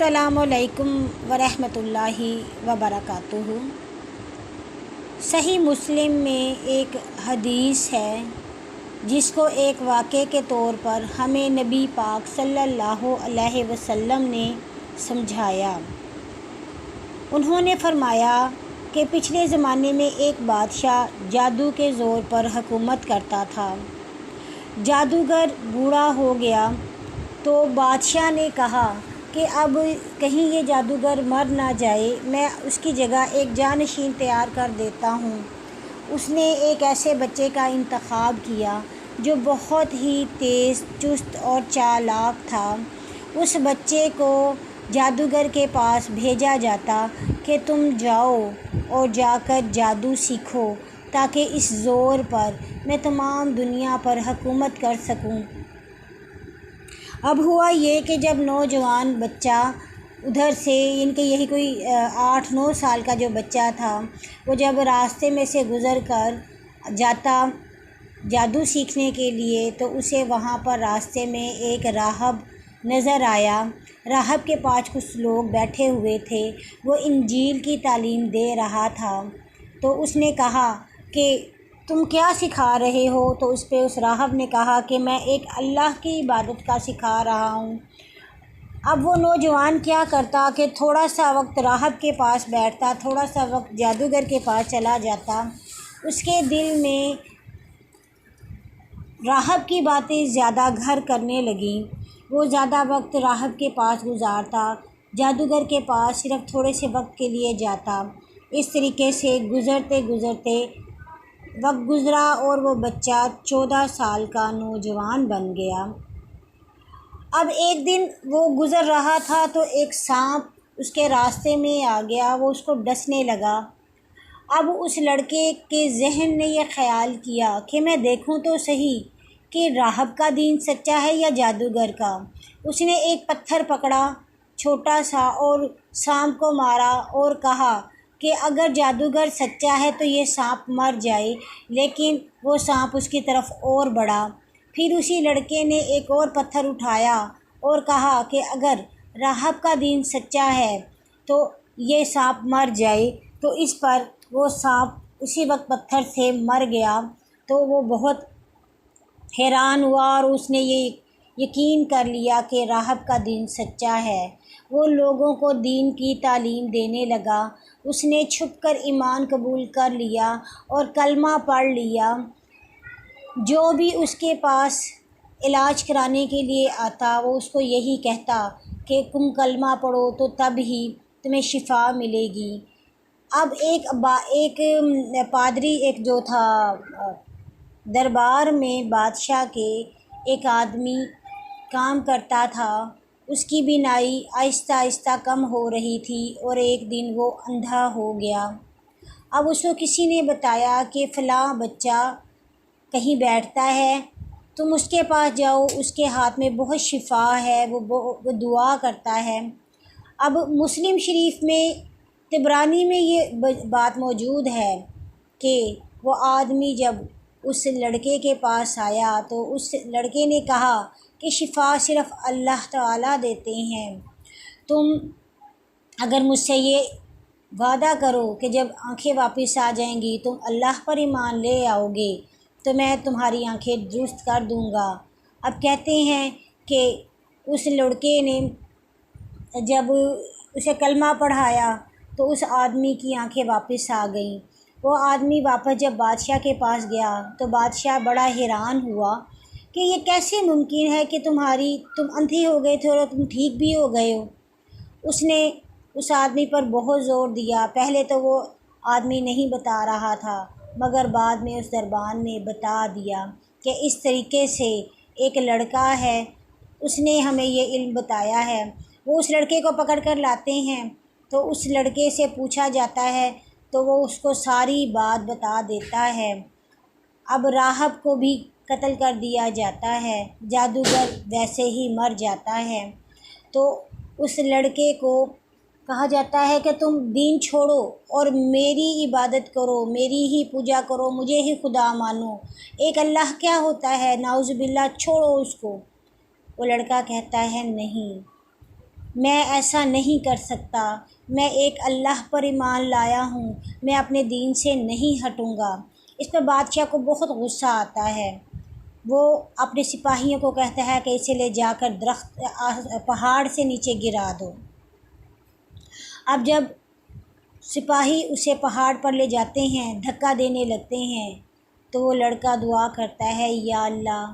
अस्सलामुअलैकुम वरहमतुल्लाहि वबरकातुहू। सही मुस्लिम में एक हदीस है जिसको एक वाक़े के तौर पर हमें नबी पाक सल्लल्लाहु अलैहि वसल्लम ने समझाया। उन्होंने फरमाया कि पिछले ज़माने में एक बादशाह जादू के ज़ोर पर हुकूमत करता था। जादूगर बूढ़ा हो गया तो बादशाह ने कहा कि अब कहीं ये जादूगर मर ना जाए, मैं उसकी जगह एक जानशीन तैयार कर देता हूँ। उसने एक ऐसे बच्चे का इंतखाब किया जो बहुत ही तेज़, चुस्त और चालाक था। उस बच्चे को जादूगर के पास भेजा जाता कि तुम जाओ और जाकर जादू सीखो ताकि इस ज़ोर पर मैं तमाम दुनिया पर हुकूमत कर सकूं। अब हुआ ये कि जब नौजवान बच्चा उधर से, इनके यही कोई 8-9 साल का जो बच्चा था, वो जब रास्ते में से गुज़र कर जाता जादू सीखने के लिए, तो उसे वहाँ पर रास्ते में एक राहब नज़र आया। राहब के पास कुछ लोग बैठे हुए थे, वो इंजील की तालीम दे रहा था। तो उसने कहा कि तुम क्या सिखा रहे हो? तो उस पे उस राहब ने कहा कि मैं एक अल्लाह की इबादत का सिखा रहा हूँ। अब वो नौजवान क्या करता कि थोड़ा सा वक्त राहब के पास बैठता, थोड़ा सा वक्त जादूगर के पास चला जाता। उसके दिल में राहब की बातें ज़्यादा घर करने लगीं। वो ज़्यादा वक्त राहब के पास गुजारता, जादूगर के पास सिर्फ़ थोड़े से वक्त के लिए जाता। इस तरीके से गुज़रते गुज़रते वक्त गुज़रा और वो बच्चा 14 साल का नौजवान बन गया। अब एक दिन वो गुज़र रहा था तो एक सांप उसके रास्ते में आ गया, वो उसको डसने लगा। अब उस लड़के के जहन ने यह ख़्याल किया कि मैं देखूं तो सही कि राहब का दीन सच्चा है या जादूगर का। उसने एक पत्थर पकड़ा छोटा सा और सांप को मारा और कहा कि अगर जादूगर सच्चा है तो ये सांप मर जाए, लेकिन वो सांप उसकी तरफ और बढ़ा। फिर उसी लड़के ने एक और पत्थर उठाया और कहा कि अगर राहब का दीन सच्चा है तो ये सांप मर जाए। तो इस पर वो सांप उसी वक्त पत्थर से मर गया। तो वो बहुत हैरान हुआ और उसने ये यकीन कर लिया कि राहब का दीन सच्चा है। वो लोगों को दीन की तालीम देने लगा। उसने छुपकर ईमान कबूल कर लिया और कलमा पढ़ लिया। जो भी उसके पास इलाज कराने के लिए आता वो उसको यही कहता कि तुम कलमा पढ़ो तो तब ही तुम्हें शिफा मिलेगी। अब एक पादरी, एक जो था दरबार में बादशाह के, एक आदमी काम करता था। उसकी बीनाई आहिस्ता आहिस्ता कम हो रही थी और एक दिन वो अंधा हो गया। अब उसको किसी ने बताया कि फ़लाँ बच्चा कहीं बैठता है, तुम उसके पास जाओ, उसके हाथ में बहुत शिफा है, वो दुआ करता है। अब मुस्लिम शरीफ में, तिबरानी में ये बात मौजूद है कि वो आदमी जब उस लड़के के पास आया तो उस लड़के ने कहा कि शिफा सिर्फ़ अल्लाह ताला देते हैं। तुम अगर मुझसे ये वादा करो कि जब आंखें वापस आ जाएंगी तुम अल्लाह पर ईमान ले आओगे तो मैं तुम्हारी आंखें दुरुस्त कर दूंगा। अब कहते हैं कि उस लड़के ने जब उसे कलमा पढ़ाया तो उस आदमी की आंखें वापस आ गईं। वो आदमी वापस जब बादशाह के पास गया तो बादशाह बड़ा हैरान हुआ कि ये कैसे मुमकिन है कि तुम अंधे हो गए थे और तुम ठीक भी हो गए हो। उसने उस आदमी पर बहुत ज़ोर दिया। पहले तो वो आदमी नहीं बता रहा था, मगर बाद में उस दरबार ने बता दिया कि इस तरीके से एक लड़का है, उसने हमें ये इल्म बताया है। वो उस लड़के को पकड़ कर लाते हैं तो उस लड़के से पूछा जाता है तो वो उसको सारी बात बता देता है। अब राहब को भी कत्ल कर दिया जाता है, जादूगर वैसे ही मर जाता है। तो उस लड़के को कहा जाता है कि तुम दीन छोड़ो और मेरी इबादत करो, मेरी ही पूजा करो, मुझे ही खुदा मानो। एक अल्लाह क्या होता है, नाउज़ुबिल्लाह, छोड़ो उसको। वो लड़का कहता है नहीं, میں ایسا نہیں کر سکتا، میں ایک اللہ پر ایمان لایا ہوں، میں اپنے دین سے نہیں ہٹوں گا۔ اس پہ بادشاہ کو بہت غصہ آتا ہے۔ وہ اپنے سپاہیوں کو کہتا ہے کہ اسے لے جا کر پہاڑ سے نیچے گرا دو۔ اب جب سپاہی اسے پہاڑ پر لے جاتے ہیں، دھکا دینے لگتے ہیں، تو وہ لڑکا دعا کرتا ہے، یا اللہ،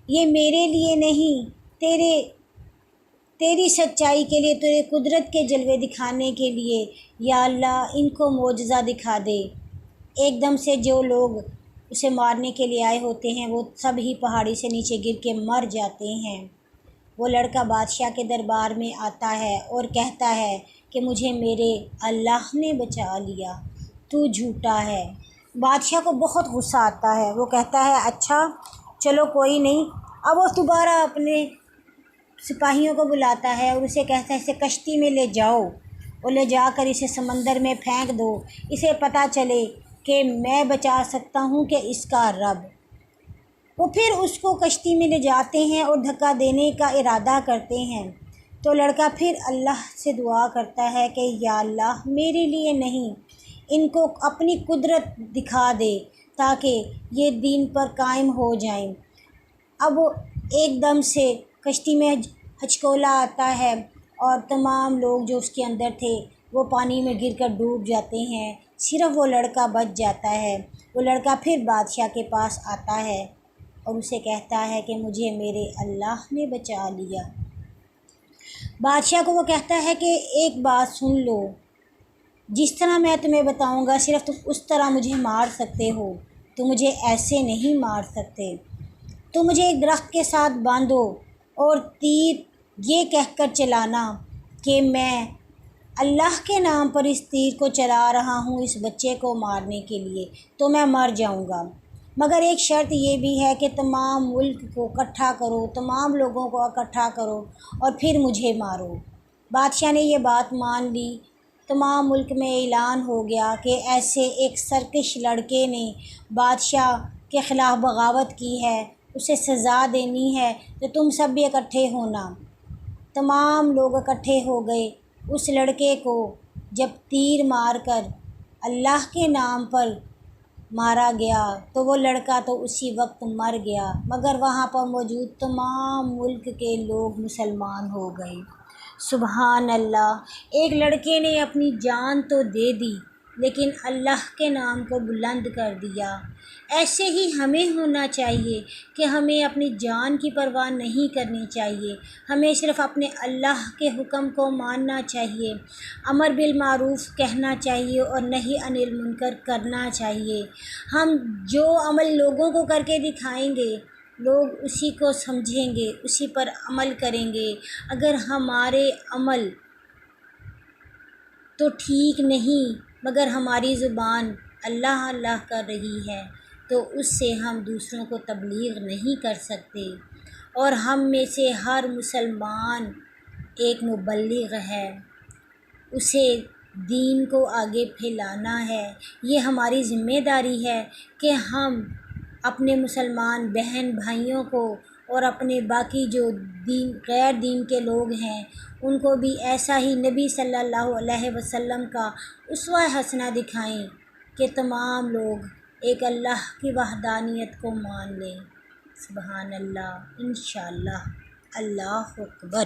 یہ میرے لیے نہیں، تیری سچائی کے لیے، تیرے قدرت کے جلوے دکھانے کے لیے، یا اللہ ان کو معجزہ دکھا دے۔ ایک دم سے جو لوگ اسے مارنے کے لیے آئے ہوتے ہیں وہ سب ہی پہاڑی سے نیچے گر کے مر جاتے ہیں۔ وہ لڑکا بادشاہ کے دربار میں آتا ہے اور کہتا ہے کہ مجھے میرے اللہ نے بچا لیا، تو جھوٹا ہے۔ بادشاہ کو بہت غصہ آتا ہے، وہ کہتا ہے اچھا چلو کوئی نہیں۔ اب وہ دوبارہ اپنے سپاہیوں کو بلاتا ہے اور اسے کہتا ہے اسے کشتی میں لے جاؤ اور لے جا کر اسے سمندر میں پھینک دو، اسے پتہ چلے کہ میں بچا سکتا ہوں کہ اس کا رب۔ وہ پھر اس کو کشتی میں لے جاتے ہیں اور دھکا دینے کا ارادہ کرتے ہیں، تو لڑکا پھر اللہ سے دعا کرتا ہے کہ یا اللہ میرے لیے نہیں، ان کو اپنی قدرت دکھا دے تاکہ یہ دین پر قائم ہو جائیں۔ اب وہ ایک دم سے کشتی میں ہچکولا آتا ہے اور تمام لوگ جو اس کے اندر تھے وہ پانی میں گر کر ڈوب جاتے ہیں، صرف وہ لڑکا بچ جاتا ہے۔ وہ لڑکا پھر بادشاہ کے پاس آتا ہے اور اسے کہتا ہے کہ مجھے میرے اللہ نے بچا لیا۔ بادشاہ کو وہ کہتا ہے کہ ایک بات سن لو، جس طرح میں تمہیں بتاؤں گا صرف تم اس طرح مجھے مار سکتے ہو، تو مجھے ایسے نہیں مار سکتے۔ تو مجھے ایک درخت کے ساتھ باندھو اور تیر یہ کہہ کر چلانا کہ میں اللہ کے نام پر اس تیر کو چلا رہا ہوں اس بچے کو مارنے کے لیے، تو میں مر جاؤں گا۔ مگر ایک شرط یہ بھی ہے کہ تمام ملک کو اکٹھا کرو، تمام لوگوں کو اکٹھا کرو اور پھر مجھے مارو۔ بادشاہ نے یہ بات مان لی۔ تمام ملک میں اعلان ہو گیا کہ ایسے ایک سرکش لڑکے نے بادشاہ کے خلاف بغاوت کی ہے، اسے سزا دینی ہے، تو تم سب بھی اکٹھے ہونا۔ تمام لوگ اکٹھے ہو گئے۔ اس لڑکے کو جب تیر مار کر اللہ کے نام پر مارا گیا تو وہ لڑکا تو اسی وقت مر گیا، مگر وہاں پر موجود تمام ملک کے لوگ مسلمان ہو گئے۔ سبحان اللہ! ایک لڑکے نے اپنی جان تو دے دی لیکن اللہ کے نام کو بلند کر دیا۔ ایسے ہی ہمیں ہونا چاہیے کہ ہمیں اپنی جان کی پرواہ نہیں کرنی چاہیے، ہمیں صرف اپنے اللہ کے حکم کو ماننا چاہیے، امر بالمعروف کہنا چاہیے اور نہی عن المنکر کرنا چاہیے۔ ہم جو عمل لوگوں کو کر کے دکھائیں گے لوگ اسی کو سمجھیں گے، اسی پر عمل کریں گے۔ اگر ہمارے عمل تو ٹھیک نہیں مگر ہماری زبان اللہ اللہ کر رہی ہے تو اس سے ہم دوسروں کو تبلیغ نہیں کر سکتے، اور ہم میں سے ہر مسلمان ایک مبلغ ہے، اسے دین کو آگے پھیلانا ہے۔ یہ ہماری ذمہ داری ہے کہ ہم اپنے مسلمان بہن بھائیوں کو اور اپنے باقی جو غیر دین کے لوگ ہیں ان کو بھی ایسا ہی نبی صلی اللہ علیہ وسلم کا اسوہ حسنہ دکھائیں کہ تمام لوگ ایک اللہ کی وحدانیت کو مان لیں۔ سبحان اللہ، انشاءاللہ، اللہ اکبر۔